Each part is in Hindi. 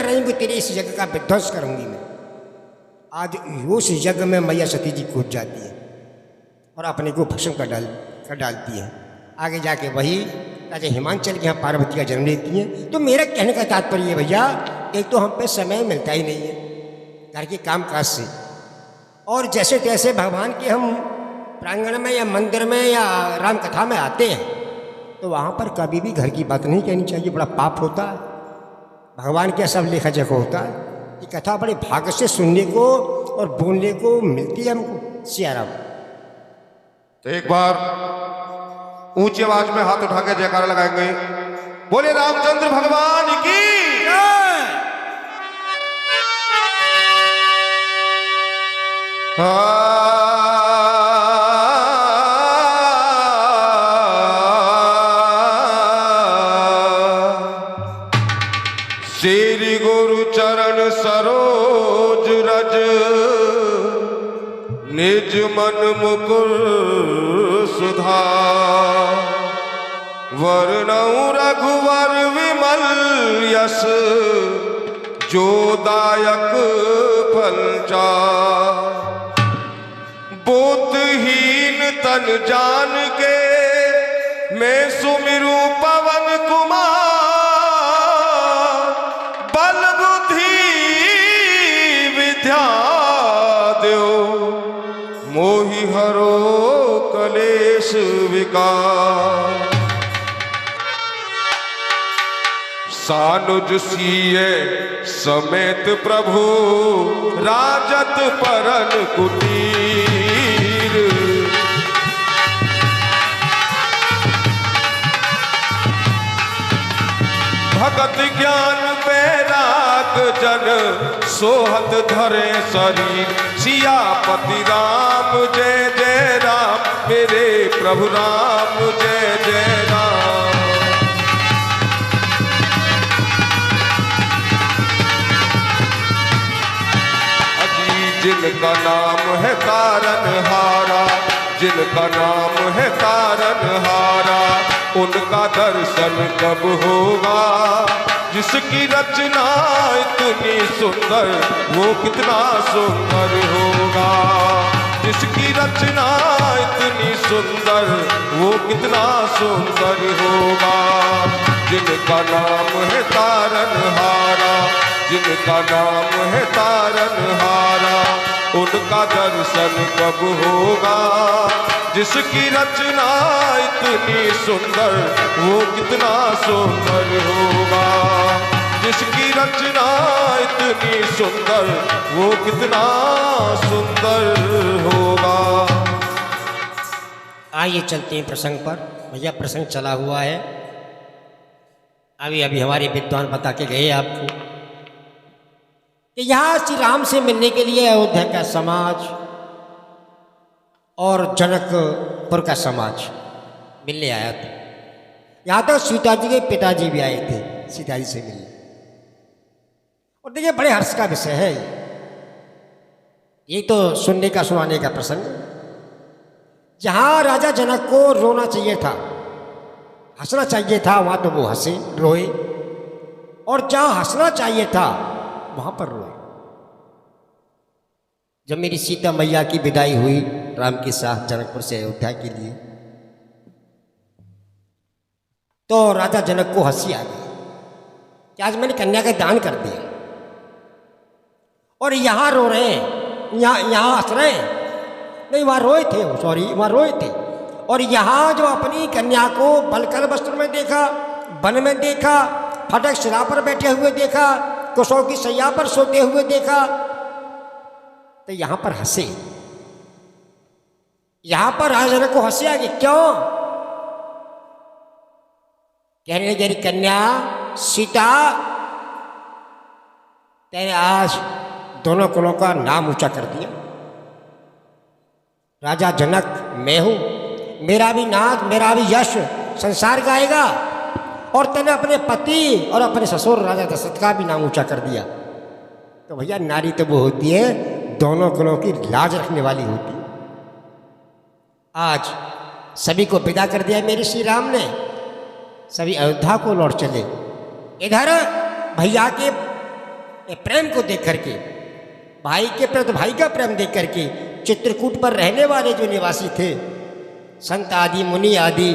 कर रही हूँ कि तेरे इस यज्ञ का विध्वंस करूंगी मैं। आज उस यज्ञ में मैया सती जी कूद जाती है और अपने को भस्म कर डालती है। आगे जाके वही राजा हिमांचल के यहाँ पार्वती का जन्म लेती हैं। तो मेरा कहने का तात्पर्य है भैया, एक तो हम पे समय मिलता ही नहीं है घर के काम काज से, और जैसे तैसे भगवान के हम प्रांगण में या मंदिर में या राम कथा में आते हैं तो वहाँ पर कभी भी घर की बात नहीं कहनी चाहिए, बड़ा पाप होता है। भगवान के सब लेखा जोखा होता है। ये कथा बड़े भाग्य से सुनने को और बोलने को मिलती है हमको। सियाराम। तो एक बार ऊंची आवाज में हाथ उठा के जयकारा लगाएंगे, बोले रामचंद्र भगवान की। श्री गुरु चरण सरोज रज निज मन मुकुर सुधा, वर्णौ रघुवर विमल यश जो दायक फलचा, बोधहीन तन जान के मैं सुमिरू पवन कुमार, बल बुद्धि विद्या दो मोहि हरो कलेश विकार, सानुज सीए समेत प्रभु राजत परन कुटीर, भगत ज्ञान बैराग जन सोहत धरे शरीर, सियापति राम जय जय राम, मेरे प्रभु राम जय जय राम। जिनका नाम है तारनहारा, जिनका नाम है तारनहारा, उनका दर्शन कब होगा, जिसकी रचना इतनी सुंदर वो कितना सुंदर होगा, जिसकी रचना इतनी सुंदर वो कितना सुंदर होगा, जिनका नाम है तारनहारा, जिनका नाम है तारनहारा, उनका दर्शन कब होगा, जिसकी रचना इतनी सुंदर वो कितना सुंदर होगा, जिसकी रचना इतनी सुंदर वो कितना सुंदर होगा। आइए चलते हैं प्रसंग पर। भैया प्रसंग चला हुआ है, अभी अभी हमारे विद्वान बता के गए आपको कि यहाँ श्री राम से मिलने के लिए अयोध्या का समाज और जनकपुर का समाज मिलने आया था। यहाँ तो सीता जी के पिताजी भी आए थे सीता जी से मिलने। और देखिए बड़े हर्ष का विषय है ये तो सुनने का सुनाने का प्रसंग। जहाँ राजा जनक को रोना चाहिए था, हंसना चाहिए था, वहाँ तो वो हंसे रोए, और जहाँ हंसना चाहिए था वहां पर रोए। जब मेरी सीता मैया की विदाई हुई राम के साथ जनकपुर से अयोध्या के लिए, तो राजा जनक को हंसी आ गई कि आज मैंने कन्या का दान कर दिया, और यहां रो रहे हैं, यहां हंस रहे हैं। नहीं, वहां रोए थे, सॉरी वहां रोए थे। और यहां जो अपनी कन्या को बलकर वस्त्र में देखा, वन में देखा, फटक शिला पर बैठे हुए देखा, कुशों की सैया पर सोते हुए देखा, तो यहां पर हंसे। यहां पर राजा को हंसी आ गई। क्यों? कहने लगे कन्या सीता, तेरे आज दोनों कुलों का नाम ऊंचा कर दिया। राजा जनक मैं हूं, मेरा भी नाद, मेरा भी यश संसार गाएगा, और तने अपने पति और अपने ससुर राजा दशरथ का भी नाम ऊंचा कर दिया। तो भैया नारी तो वो होती है दोनों कुलों की लाज रखने वाली होती है। आज सभी को विदा कर दिया मेरे श्री राम ने, सभी अयोध्या को लौट चले। इधर भैया के ये प्रेम को देख करके, भाई के प्रति भाई का प्रेम देख करके चित्रकूट पर रहने वाले जो निवासी थे, संत आदि मुनि आदि,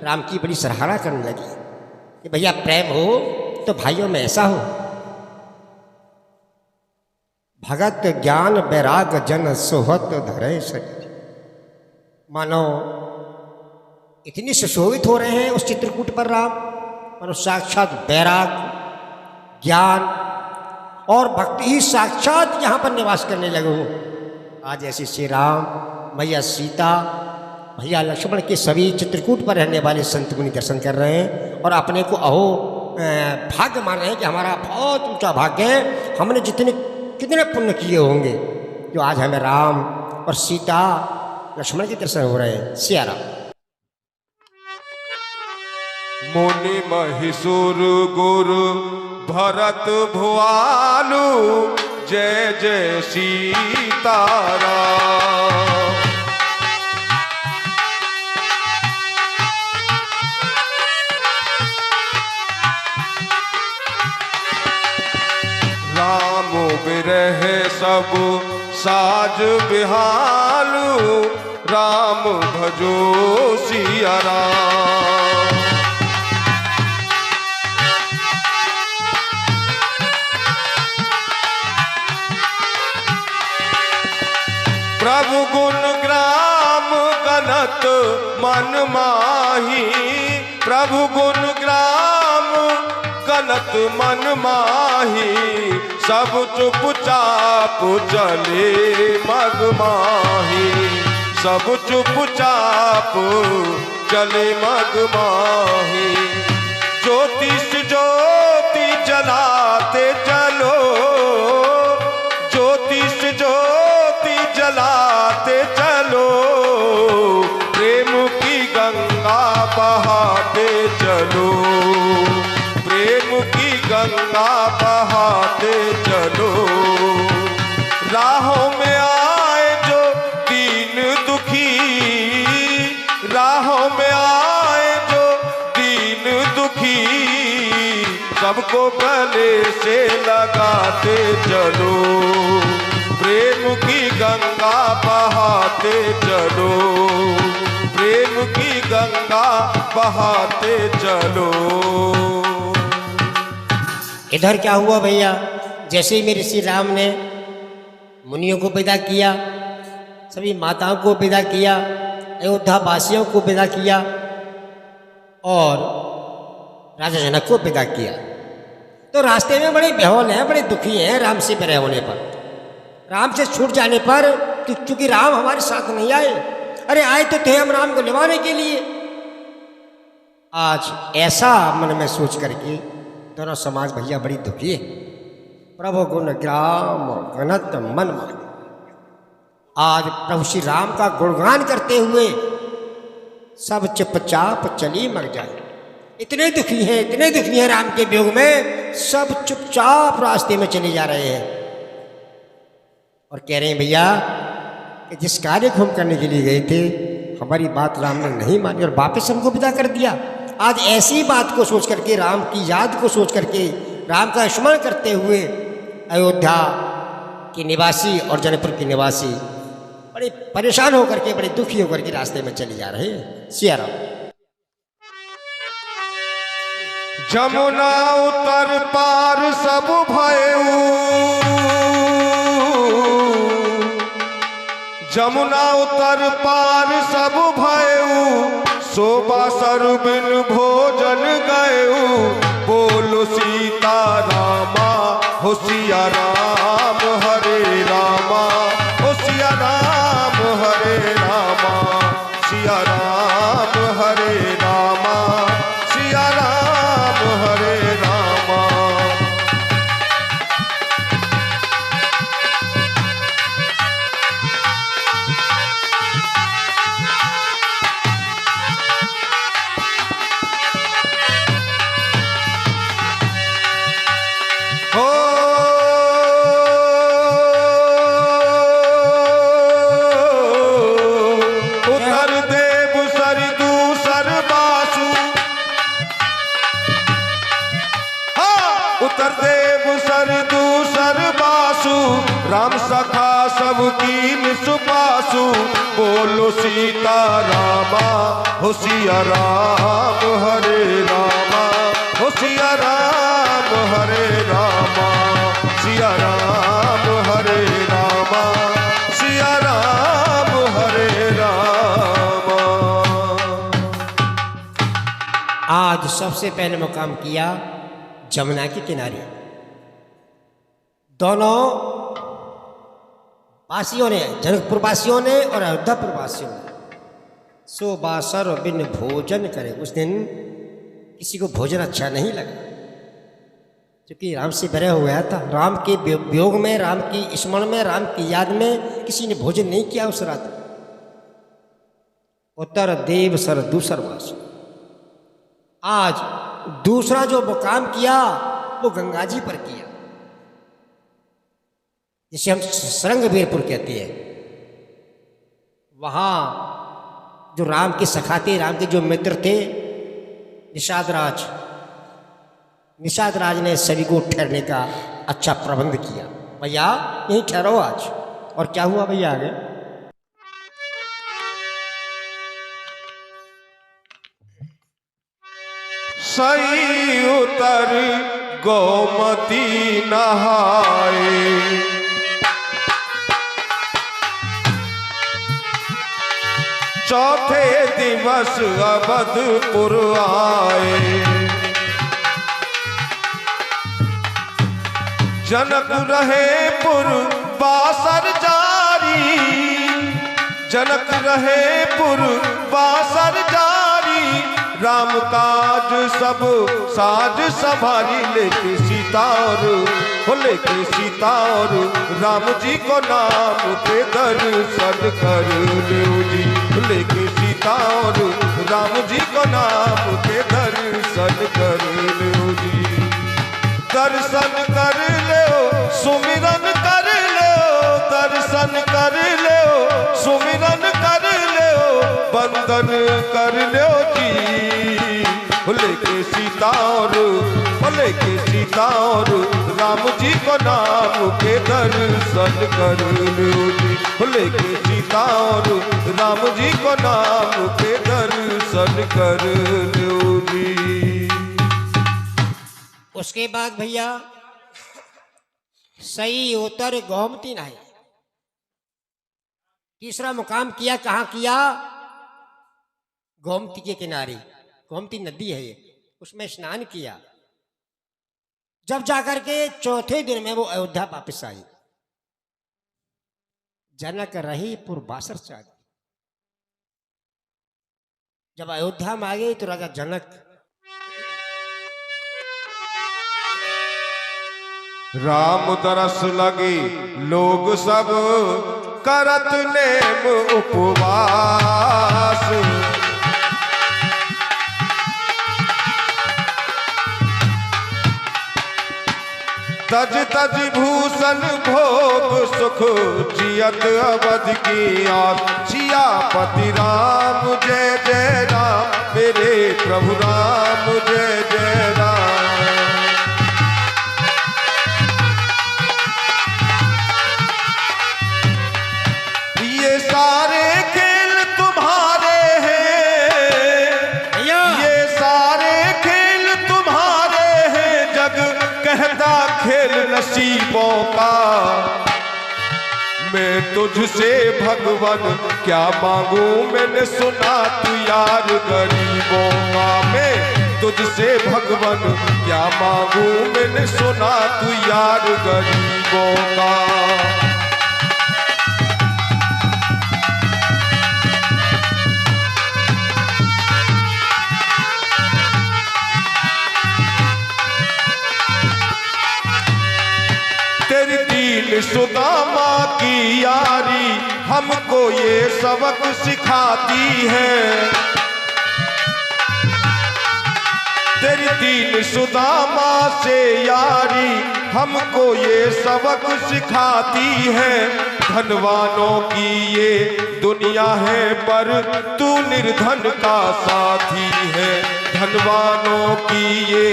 राम की बड़ी सराहना करने लगी कि भैया प्रेम हो तो भाइयों में ऐसा हो। भगत ज्ञान बैराग जन सोहत धरे शरीर। मानो इतनी सुशोभित हो रहे हैं उस चित्रकूट पर राम, मानो साक्षात बैराग, ज्ञान और भक्ति ही साक्षात यहाँ पर निवास करने लगे हो। आज ऐसे श्री राम, मैया सीता, भैया लक्ष्मण के सभी चित्रकूट पर रहने वाले संत मुनि दर्शन कर रहे हैं और अपने को अहो भाग्य मान रहे हैं कि हमारा बहुत ऊंचा भाग्य है, हमने कितने पुण्य किए होंगे जो आज हमें राम और सीता लक्ष्मण के दर्शन हो रहे हैं। सिया राम। मुनि महिषुर गुरु भरत भुआलु, जय जय सीताराम। राम बिरह सब साज बिहालू, राम भजो सिया राम। प्रभु गुण ग्राम गनत मन माही, प्रभु गुण ग्राम गनत मन माही, सब चुपचाप चले मग माही, सब चुपचाप चले मग माही। ज्योतिष ज्योति जलाते चलो, ज्योतिष ज्योति जलाते चलो, प्रेम की गंगा बहाते चलो, प्रेम की गंगा बहाते चलो। राहों में आए जो दीन दुखी, राहों में आए जो दीन दुखी, सबको गले से लगाते चलो, प्रेम की गंगा बहाते चलो, प्रेम की गंगा बहाते चलो। इधर क्या हुआ भैया, जैसे ही मेरे श्री राम ने मुनियों को विदा किया, सभी माताओं को विदा किया, अयोध्या वासियों को विदा किया और राजा जनक को विदा किया, तो रास्ते में बड़े बेहौल हैं, बड़े दुखी हैं राम से विरह होने पर, राम से छूट जाने पर, क्योंकि राम हमारे साथ नहीं आए। अरे आए तो थे हम राम को निभाने के लिए। आज ऐसा मन में सोच करके दोनों समाज भैया बड़ी दुखी है। प्रभु गुण ग्राम गणत मन माने। आज प्रभु श्री राम का गुणगान करते हुए सब चुपचाप चली मर जाए। इतने दुखी हैं, इतने दुखी हैं राम के वियोग में, सब चुपचाप रास्ते में चले जा रहे हैं और कह रहे हैं भैया कि जिस कार्य को हम करने के लिए गए थे, हमारी बात राम ने नहीं मानी और वापस हमको विदा कर दिया। आज ऐसी बात को सोच करके, राम की याद को सोच करके, राम का स्मरण करते हुए अयोध्या के निवासी और जनकपुर के निवासी बड़े परेशान होकर के, बड़े दुखी होकर के रास्ते में चले जा रहे हैं। सिया राम। जमुना उतर पार सब भयऊ, जमुना उतर पार सब भयऊ, शोभा सर बिन भोजन गयऊ, बोलो सीता रामा हो सिया राम हरे रामा, हो सिया राम हरे रामा, सिया राम हरे रामा, सिया राम हरे रामा। राम सखा सब कीन सुपासु, बोलो सीता रामा हो सिया राम हरे रामा, हो सिया राम हरे रामा, सिया राम हरे रामा, सिया राम हरे रामा। आज सबसे पहले मुकाम किया जमुना के किनारे। दोनों वासियों ने, जनकपुर वासियों ने और अयोध्यापुर वासियों ने सो बासर बिन भोजन करे। उस दिन किसी को भोजन अच्छा नहीं लगा, क्योंकि राम से भरे हो गया था। राम के वियोग में, राम की स्मरण में, राम की याद में किसी ने भोजन नहीं किया उस रात। उत्तर देव सर दूसर वास। आज दूसरा जो मुकाम किया वो गंगा जी पर किया, जिसे हम सरंगवीरपुर कहते हैं। वहाँ जो राम के सखा थे, राम के जो मित्र थे, निषाद राज ने सभी को ठहरने का अच्छा प्रबंध किया। भैया यहीं ठहरो आज। और क्या हुआ भैया आगे? सही उतर गोमती नहाए, चौथे दिवस अवधपुर आए। जनक रहे पुर बासर जारी, जनक रहे पुर बासर जारी, राम काज सब साज सवारी, लेके सीता और राम जी को नाम के दर्शन कर लो जी, लेके सीता और राम जी को नाम के दर्शन कर लो जी। दर्शन कर लो, सुमिरन कर लो, दर्शन कर लो, सुमिरन कर लो, बंदन कर लो जी। लेके सीता और राम जी को नाम के दर्शन कर लो जी, लेके सीता और राम जी को नाम के दर्शन कर लो जी। उसके बाद भैया सही उतर गोमती नहाए। तीसरा मुकाम किया, कहाँ किया? गोमती के किनारे। गोमती नदी है ये, उसमें स्नान किया। जब जाकर के चौथे दिन में वो अयोध्या वापस आई। जनक रही पुरबासर चाह। जब अयोध्या में आ गई तो राजा जनक राम दरस लगी लोग सब करत नेम उपवास, तज तज भूषण भोग सुख जियत अवध की आस। सियापति राम जय जय राम, मेरे प्रभु राम जय जय राम। ये सारे खेल तुम्हारे हैं, ये सारे खेल तुम्हारे हैं, जग कहता खेल नसीबों का। मैं तुझसे भगवान क्या मांगू, मैंने सुना तू यार गरीबों का। मैं तुझसे भगवान क्या मांगू, मैंने सुना तू यार गरीबों का। तेरी दीन सुदामा की यारी हमको ये सबक सिखाती है। तेरी दीन सुदामा से यारी हमको ये सबक सिखाती है। धनवानों की ये दुनिया है पर तू निर्धन का साथी है। धनवानों की ये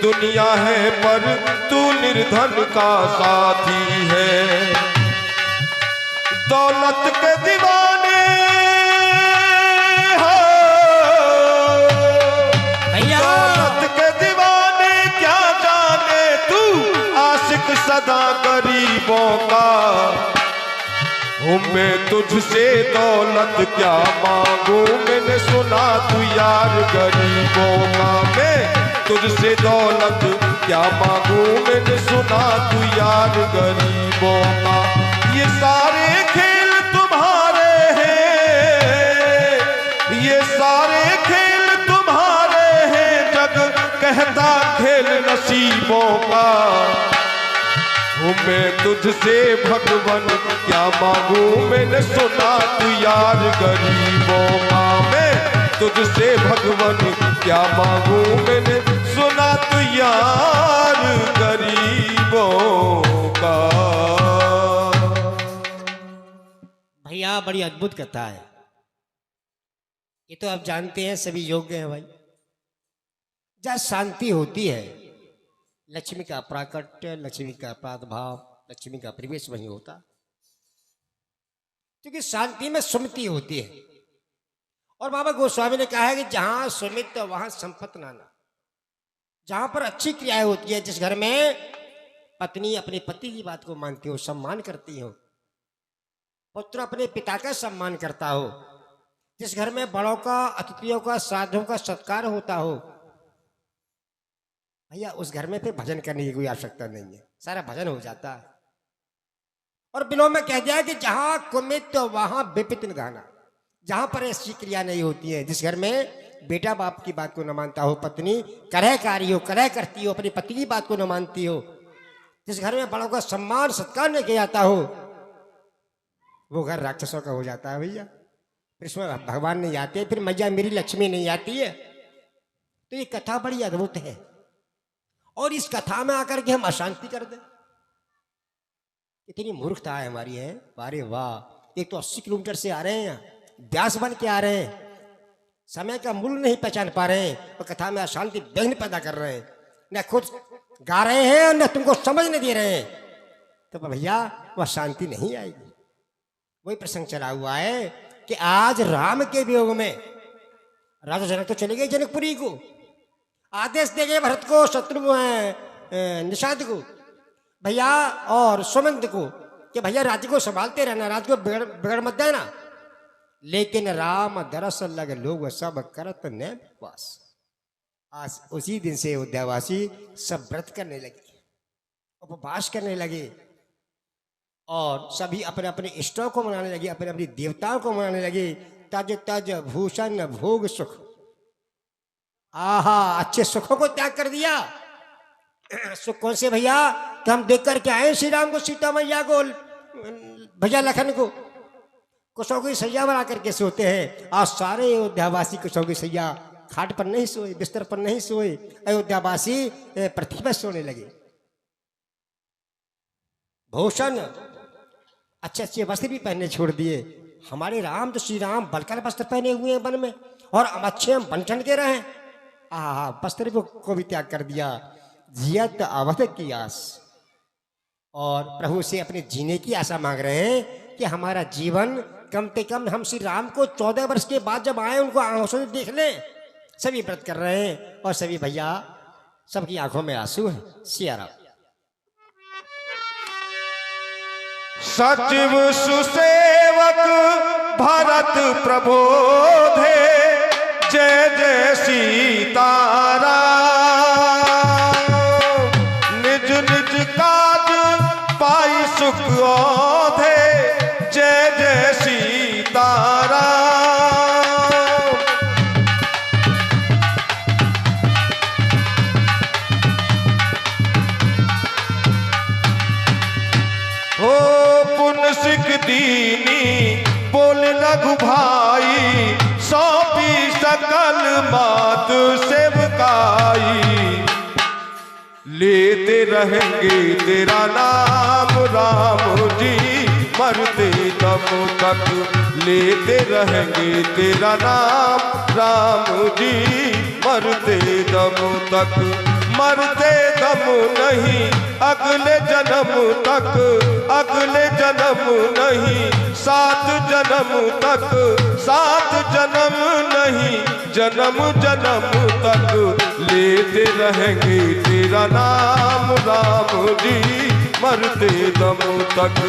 दुनिया है पर तू निर्धन का साथी है। दौलत के दीवाने हो, दौलत के दीवाने क्या जाने तू, आशिक सदा गरीबों का। हूँ मैं तुझसे दौलत क्या मांगू, मैंने सुना तू यार गरीबों का। मैं तुझसे दौलत क्या मांगू, मैंने सुना तू यार गरीबों का। ये सारे खेल तुम्हारे हैं, ये सारे खेल तुम्हारे हैं, जग कहता खेल नसीबों का। हूँ मैं तुझसे भगवन क्या मांगू, मैंने सुना तू यार गरीबों का। मैं तुझसे भगवन क्या मांगू, मैंने सुना तू यार गरीबों का। भैया बड़ी अद्भुत कथा है। ये तो आप जानते हैं, सभी योग्य हैं भाई। जहाँ शांति होती है, लक्ष्मी का प्राकट्य, लक्ष्मी का प्रादुर्भाव, लक्ष्मी का प्रवेश वहीं होता, क्योंकि शांति में सुमति होती है। और बाबा गोस्वामी ने कहा है कि जहां सुमित वहां संपत्ति नाना। जहां पर अच्छी क्रियाएं होती है, जिस घर में पत्नी अपने पति की बात को मानती हो, सम्मान करती हो, पुत्र अपने पिता का सम्मान करता हो, जिस घर में बड़ों का, अतिथियों का, साधुओं का सत्कार होता हो, भैया उस घर में फिर भजन करने की कोई आवश्यकता नहीं है, सारा भजन हो जाता है। और बिलों में कह दिया कि जहां कुमित तो वहां विपित निधाना। जहां पर ऐसी क्रिया नहीं होती है, जिस घर में बेटा बाप की बात को न मानता हो, पत्नी कलहकारी हो, कलह करती हो, अपने पति की बात को न मानती हो, जिस घर में बड़ों का सम्मान सत्कार नहीं किया जाता हो, वो घर राक्षसों का हो जाता है भैया। फिर इसमें भगवान नहीं आते, फिर मैया मेरी लक्ष्मी नहीं आती है। तो ये कथा बड़ी अद्भुत है, और इस कथा में आकर के हम अशांति कर दें, इतनी मूर्खता है हमारी है। अरे वाह, एक तो 80 किलोमीटर से आ रहे हैं, व्यास बन के आ रहे हैं, समय का मूल्य नहीं पहचान पा रहे हैं, और कथा में अशांति विघ्न पैदा कर रहे हैं, न खुद गा रहे हैं न तुमको समझ नहीं दे रहे हैं। तो भैया वह शांति नहीं आएगी। वही प्रसंग चला हुआ है कि आज राम के वियोग में राजा जनक तो चले गए जनकपुरी को, आदेश दे गए भरत को, शत्रु निषाद को भैया और सुमंत को कि भैया राज्य को संभालते रहना, राज्य को बिगड़ मत देना। लेकिन राम दरस लग लोग सब करत न वास। आज उसी दिन से अयोध्यावासी सब व्रत करने लगे, उपवास करने लगे, और सभी अपने अपने इष्टों को मनाने लगे, अपने अपने देवताओं को मनाने लगे। तज तज भूषण भोग सुख। आहा, अच्छे सुखों को त्याग कर दिया। सुख कौन से भैया? तो हम देख करके आए श्री राम को, सीता मैया को, भैया लखन को कुशों की सैया बना करके सोते हैं। आज सारे अयोध्यावासी कुशों की सैया खाट पर नहीं सोए, बिस्तर पर नहीं सोए, अयोध्यावासी पृथ्वी पर सोने लगे। भूषण अच्छे अच्छे वस्त्र भी पहनने छोड़ दिए। हमारे राम तो श्री राम बलकर वस्त्र पहने हुए हैं वन में, और अच्छे हम बन ठन के रहे। आहा, वस्त्र को भी त्याग कर दिया। जियत अवध की आस, और प्रभु से अपने जीने की आशा मांग रहे हैं कि हमारा जीवन कम से कम, हम श्री राम को 14 वर्ष के बाद जब आए उनको आंखों से देख लें। सभी व्रत कर रहे हैं, और सभी भैया सबकी आंखों में आंसू है। सियाराम। सचिव सुसेवक भरत प्रबोधे, जय जय सीताराम। निज निज काज पाई सुख ओधे, जय जय सीताराम। हो पुन सिख दीनी बोल लघु भाई, सौंपी सकल मात सेवकाई। लेते रहेंगे तेरा नाम राम जी, मरते दम तक। लेते रहेंगे तेरा नाम राम जी, मरते दम तक। मरते दम नहीं अगले जन्म तक, अगले जन्म नहीं 7 जन्म तक, 7 जन्म नहीं जन्म जन्म तक लेते रहेंगे तेरा नाम राम जी। मरते दम तक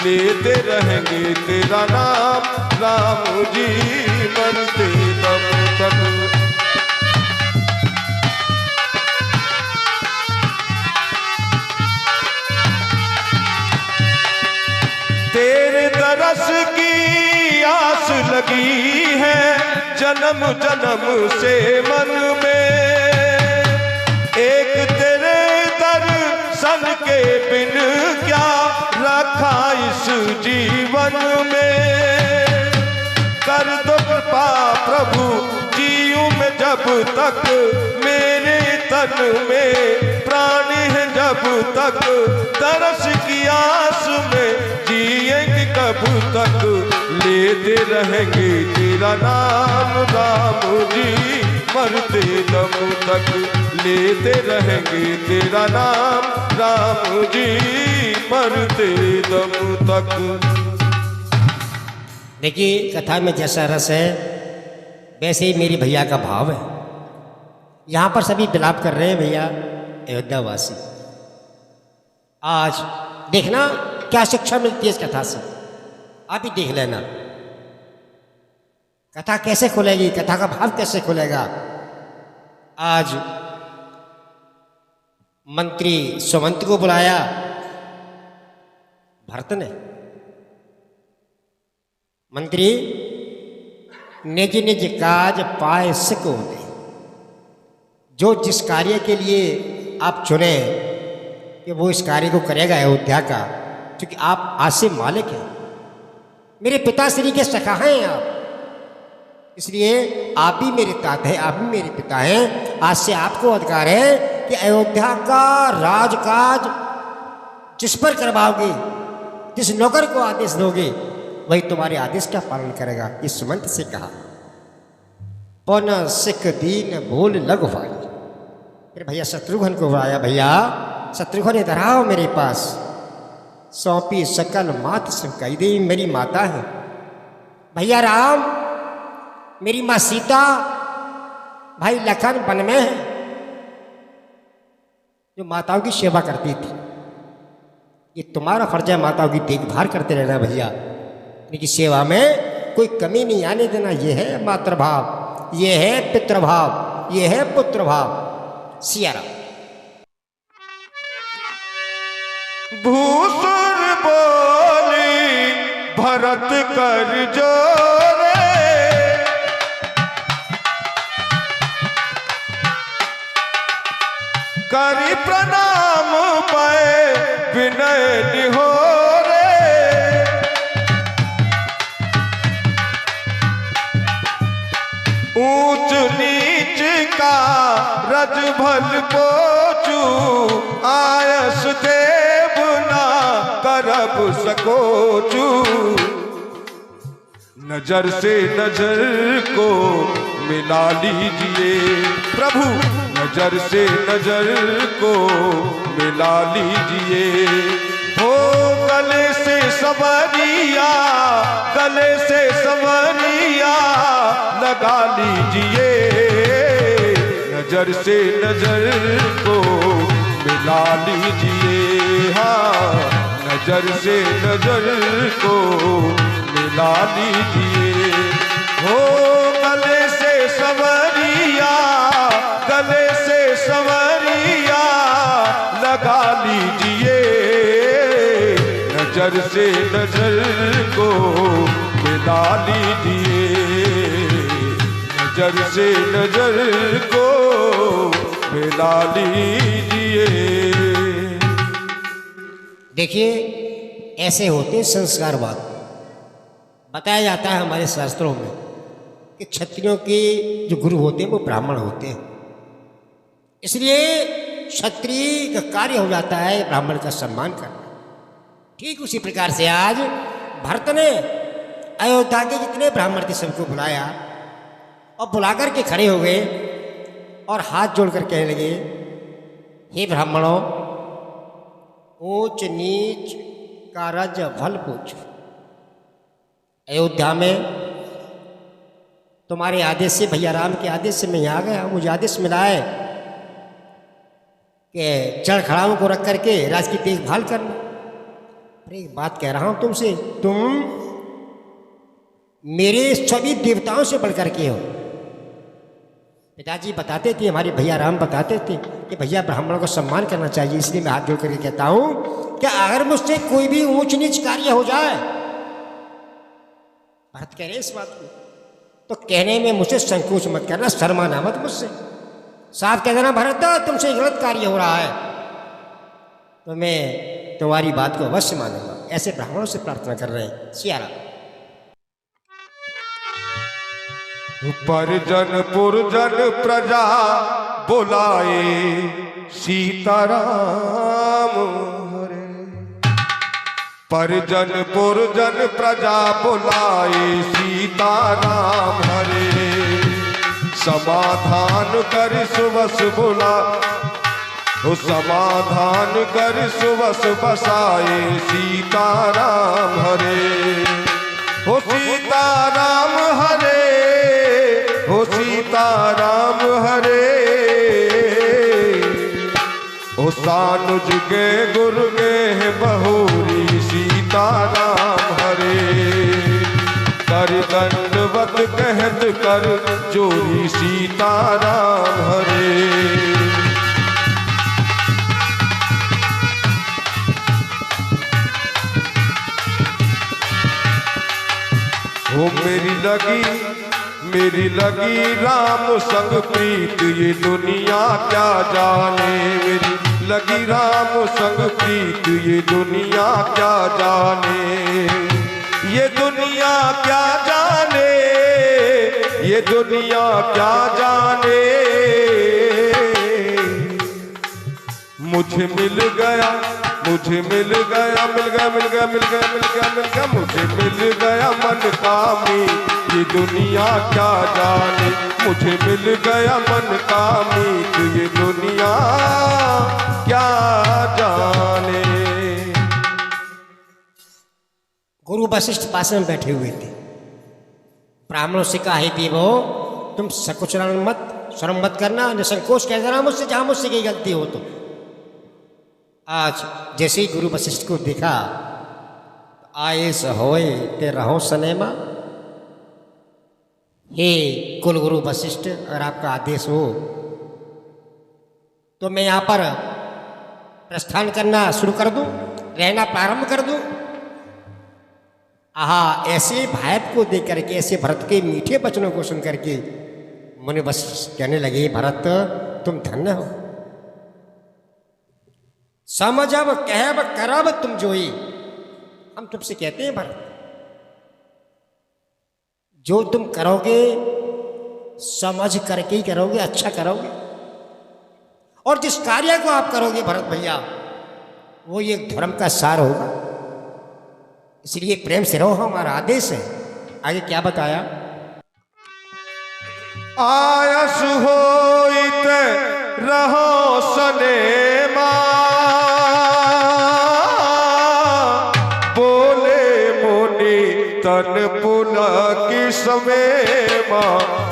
लेते रहेंगे तेरा नाम राम जी, मरते दम तक। तेरे दरस की आस लगी है जन्म जन्म से मन में, एक तेरे दर्शन के बिन क्या रखा इस जीवन में। कर दो कृपा प्रभु जीऊं मैं जब तक, मेरे तन में प्राण है जब तक, तरस की आस में जिएंगे कब तक लेते रहेंगे तेरा नाम राम जी। मरते दम तक लेते रहेंगे तेरा नाम राम जी, मरते दम तक। देखिए कथा में जैसा रस है वैसे ही मेरी भैया का भाव है। यहाँ पर सभी विलाप कर रहे हैं भैया अयोध्या वासी। आज देखना क्या शिक्षा मिलती है इस कथा से, आप ही देख लेना कथा कैसे खुलेगी, कथा का भाव कैसे खुलेगा। आज मंत्री सुमंत को बुलाया भरत ने। मंत्री निज निज काज पाए सिक होते, जो जिस कार्य के लिए आप चुने कि वो इस कार्य को करेगा अयोध्या का, क्योंकि आप आज से मालिक हैं, मेरे पिताश्री के सखा हैं आप, इसलिए आप भी मेरे तात हैं, आप भी मेरे पिता हैं। आज से आपको अधिकार है कि अयोध्या का राजकाज जिस पर करवाओगे, जिस नौकर को आदेश दोगे वही तुम्हारे आदेश का पालन करेगा। ये सुमंत से कहा। पौन सिख दीन बोल लघु भाई। फिर भैया शत्रुघ्न को बुलाया। भैया शत्रुघ्न इधर आओ मेरे पास। सौंपी सकल मात कही देवी मेरी माता है। भैया राम, मेरी माँ सीता, भाई लखन वन में है, जो माताओं की सेवा करती थी। ये तुम्हारा फर्ज है माताओं की देखभाल करते रहना भैया, इनकी सेवा में कोई कमी नहीं आने देना। ये है मातृभाव, ये है पितृभाव, ये है पुत्र भाव। सियारा भूसुर बोली भरत कर जोरे, करी प्रणाम पाए विनय निहोरे। ऊंच नीच का रज भल पोचू, आयस देव ना करब सकोचू। नजर से नजर को मिला लीजिए प्रभु, नजर से नजर को मिला लीजिए। हो गले से सवरिया, गले से सवरिया लगा लीजिए। नजर से नजर को मिला लीजिए, हाँ नजर से नजर को मिला लीजिए। हो गले से सवरिया, गले से सवरिया लगा लीजिए। नजर से नजर को मिला लीजिए, नजर से नजर को मिला लीजिए। देखिए ऐसे होते संस्कारवाद। बताया जाता है हमारे शास्त्रों में कि क्षत्रियों के जो गुरु होते हैं वो ब्राह्मण होते हैं, इसलिए क्षत्रिय का कार्य हो जाता है ब्राह्मण का सम्मान करना। ठीक उसी प्रकार से आज भरत ने अयोध्या के जितने ब्राह्मण थे सबको बुलाया और बुलाकर के खड़े हो गए और हाथ जोड़कर कहने लगे हे ब्राह्मणों, ऊंच नीच का रज भल पूछ। अयोध्या में तुम्हारे आदेश से, भैया राम के आदेश से मैं यहाँ आ गया। मुझे आदेश मिला है कि चढ़ खड़ाओं को रख करके राज की देखभाल करना। अरे एक बात कह रहा हूं तुमसे, तुम मेरे सभी देवताओं से बढ़कर के हो। पिताजी बताते थे, हमारे भैया राम बताते थे कि भैया ब्राह्मणों को सम्मान करना चाहिए। इसलिए मैं हाथ जोड़ करके कहता हूं कि अगर मुझसे कोई भी ऊंच नीच कार्य हो जाए, भरत कह रहे इस बात को, तो कहने में मुझसे संकोच मत करना, शर्माना मत मुझसे। साफ कह देना भरत तुमसे गलत कार्य हो रहा है तो मैं तुम्हारी बात को अवश्य मानूंगा। ऐसे ब्राह्मणों से प्रार्थना कर रहे हैं। सियारा परिजन पुरजन प्रजा बुलाए सीताराम हरे। परिजन पुरजन प्रजा बुलाए सीताराम हरे। समाधान कर सुबस बुला, समाधान कर सुबस बसाए सीताराम हरे। हो सीताराम हरे, हो सीताराम हरे। हो सानुज के गुर के बहुरी सीताराम हरे। कर दंडवत कहत कर जोरी सीताराम हरे। हो मेरी लगी राम संग प्रीत ये दुनिया क्या जाने। मेरी लगी राम संग प्रीत ये दुनिया क्या जाने। ये दुनिया क्या जाने, ये दुनिया क्या जाने। मुझे मिल गया, मुझे मिल गया, मिल गया, मिल गया, मिल गया, मिल गया, मिल गया, मुझे मिल गया मन कामी ये दुनिया क्या जाने। मुझे मिल गया मन कामी ये दुनिया क्या जाने। गुरु वशिष्ठ पास में बैठे हुए थे। ब्राह्मणों से कहा, हे देवो तुम सकुचरण मत, शर्म मत करना, निसंकोच कह देना मुझसे जहां मुझसे कोई गलती हो तो। आज जैसे ही गुरु वशिष्ठ को देखा, आए होए ते रहो सनेमा। हे कुल गुरु वशिष्ठ, अगर आपका आदेश हो तो मैं यहाँ पर प्रस्थान करना शुरू कर दूं, रहना प्रारंभ कर दूं। आहा, ऐसे भाई को देख करके, ऐसे भरत के मीठे वचनों को सुन करके मुनि वशिष्ठ कहने लगे, भरत तुम धन्य हो। समझब कहब करब तुम जोई। हम तुमसे कहते हैं भरत, जो तुम करोगे समझ करके ही करोगे, अच्छा करोगे। और जिस कार्य को आप करोगे भरत भैया, वो ये धर्म का सार होगा। इसलिए प्रेम से रहो, हमारा आदेश है। आगे क्या बताया? आयस होइत रहो सनेमा। बोले मुनि तन पुलक समेमा।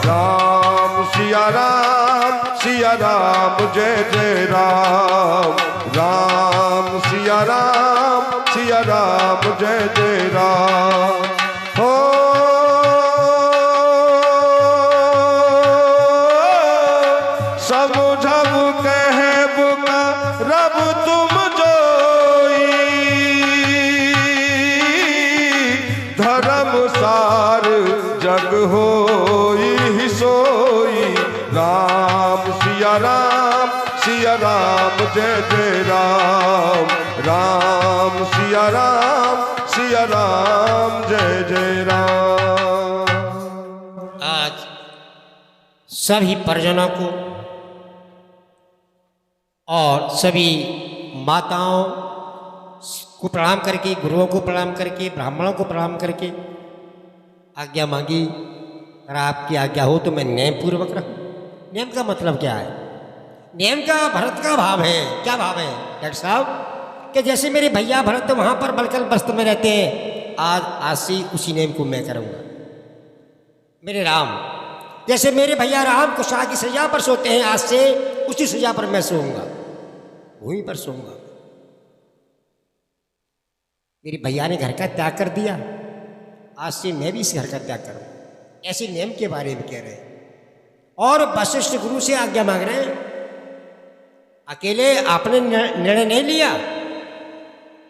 राम सिया राम, सिया राम जय जय राम। राम सिया राम, सिया राम जय जय राम। हो समझब कहब रब तुम जोई। धर्म सार जग होई सोई। राम सिया राम, सिया राम जय जय राम। राम सिया राम, सिया राम जय जय राम। आज सभी परिजनों को और सभी माताओं को प्रणाम करके, गुरुओं को प्रणाम करके, ब्राह्मणों को प्रणाम करके आज्ञा मांगी। अगर आपकी आज्ञा हो तो मैं नियम पूर्वक रहूं। नियम का मतलब क्या है? नेम का भरत का भाव है। क्या भाव है डॉक्टर साहब? कि जैसे मेरे भैया भरत वहां पर बलकल बस्त में रहते हैं, आज से उसी नेम को मैं करूंगा। मेरे राम, जैसे मेरे भैया राम कुशा की सजा पर सोते हैं, आज से उसी सजा पर मैं सोऊंगा, वहीं पर सोऊंगा। मेरे भैया ने घर का त्याग कर दिया, आज से मैं भी इस घर का त्याग करूं। ऐसे नेम के बारे में कह रहे हैं। और वशिष्ठ गुरु से आज्ञा मांग रहे हैं। अकेले आपने निर्णय नहीं लिया,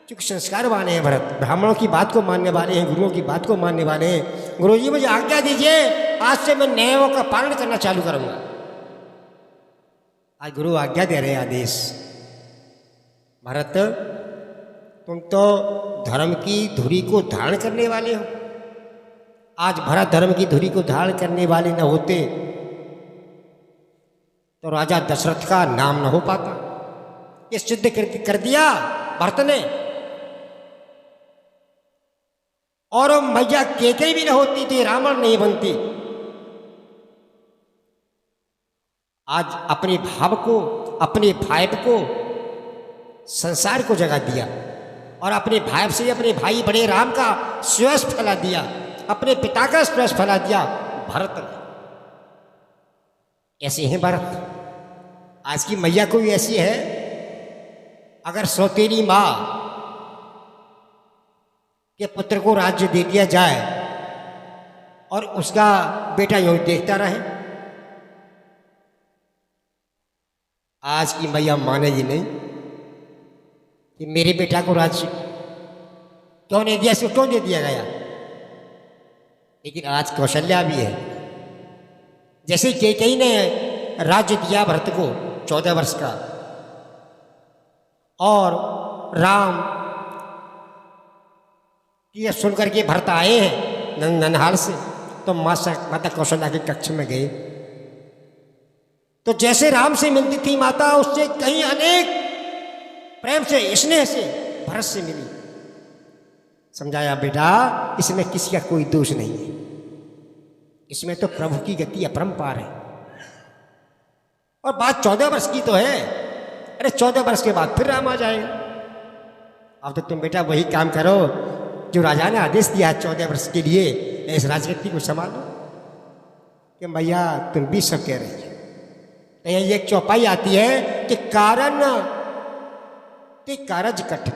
क्योंकि संस्कार वाले हैं भरत, ब्राह्मणों की बात को मानने वाले हैं, गुरुओं की बात को मानने वाले हैं। गुरु जी मुझे आज्ञा दीजिए, आज से मैं नियमों का पालन करना चालू करूंगा। आज गुरु आज्ञा दे रहे हैं, आदेश। भरत, तुम तो धर्म की धुरी को धारण करने वाले हो। आज भरत धर्म की धुरी को धारण करने वाले न होते तो राजा दशरथ का नाम न हो पाता। ये सिद्ध कर दिया भरत ने। और मैया केकई भी न होती थी, रावण नहीं बनती। आज अपने भाव को, अपने भाई को, संसार को जगा दिया, और अपने भाई से अपने भाई बड़े राम का श्रेष्ठ फैला दिया, अपने पिता का श्रेष्ठ फैला दिया भरत ने। ऐसे हैं भरत। आज की मैया कोई ऐसी है, अगर सौतेली माँ के पुत्र को राज्य दे दिया जाए और उसका बेटा यूं देखता रहे, आज की मैया मानेगी नहीं कि मेरे बेटा को राज्य क्यों नहीं दिया, इसको क्यों दे दिया गया। लेकिन आज कौशल्या भी है। जैसे कैकेयी ने राज्य दिया भरत को 14 वर्ष का, और राम की सुन करके भरत आए हैं ननहाल से, तो माता कौशल्या के कक्ष में गए। तो जैसे राम से मिलती थी माता, उससे कहीं अनेक प्रेम से, स्नेह से भरत से मिली। समझाया, बेटा इसमें किसी का कोई दोष नहीं है, इसमें तो प्रभु की गति अपरंपार है। और बात 14 वर्ष की तो है। अरे 14 वर्ष के बाद फिर राम आ जाएगा। अब तो तुम बेटा वही काम करो जो राजा ने आदेश दिया है 14 वर्ष के लिए, इस राजगद्दी को संभालो। कि मैया तुम भी सब कह रही है। तो यही एक चौपाई आती है कि कारण ते कारज कठिन।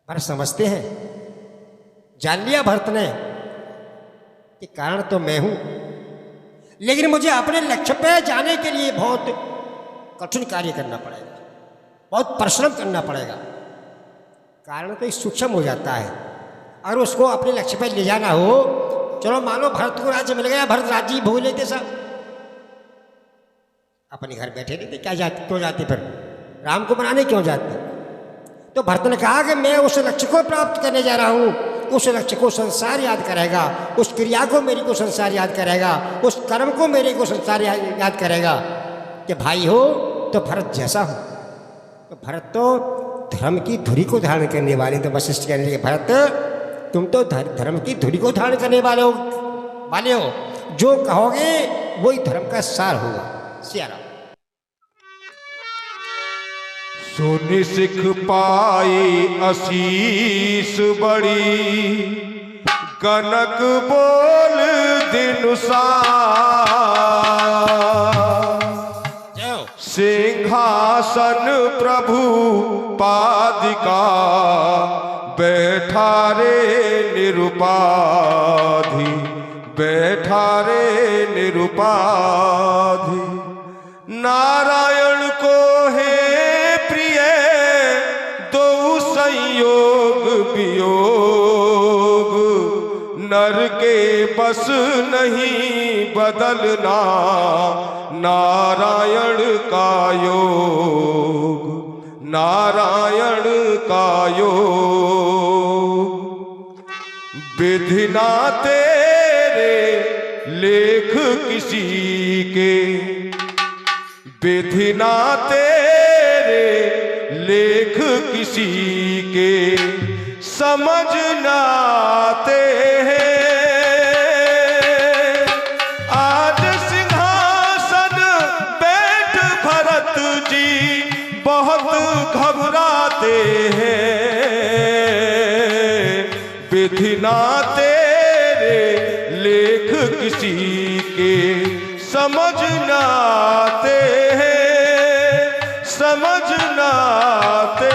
भरत समझते हैं, जान लिया भरत ने कि कारण तो मैं हूं, लेकिन मुझे अपने लक्ष्य पे जाने के लिए बहुत कठिन कार्य करना पड़ेगा, बहुत परिश्रम करना पड़ेगा। कारण तो सूक्ष्म हो जाता है। अगर उसको अपने लक्ष्य पे ले जाना हो, चलो मानो भरत को राज्य मिल गया, भरत राज्य भोग लेते सब, अपने घर बैठे रहते, क्या जाते, क्यों जाते, फिर राम को बनाने क्यों जाते। तो भरत ने कहा कि मैं उस लक्ष्य को प्राप्त करने जा रहा हूं, उस लक्ष्य को संसार याद करेगा, उस क्रिया को मेरी को संसार याद करेगा, उस कर्म को मेरे को संसार याद करेगा। कि भाई हो तो भरत जैसा हो। तो भरत तो धर्म की धुरी को धारण करने वाले। तो वशिष्ठ कहने लगे, भरत तुम तो धर्म की धुरी को धारण करने वाले हो, जो कहोगे वही धर्म का सार होगा। सियाराम। सुनि सिख पाई आशीष बड़ी, कनक बोल दिनुसार। सिंहासन प्रभु पादिका, बैठा रे निरुपाधि, बैठा रे निरुपाधि। नारायण को है प्रिय दो संयोग वियोग, नर के बस नहीं बदलना नारायण का योग, नारायण का योग। विधि ना तेरे लेख किसी के, विधि ना तेरे लेख किसी के, समझ ना आते हैं। आज सिंहासन बैठ बहुत घबराते हैं, विधि ना तेरे लेख किसी के समझ ना आते हैं, समझ ना आते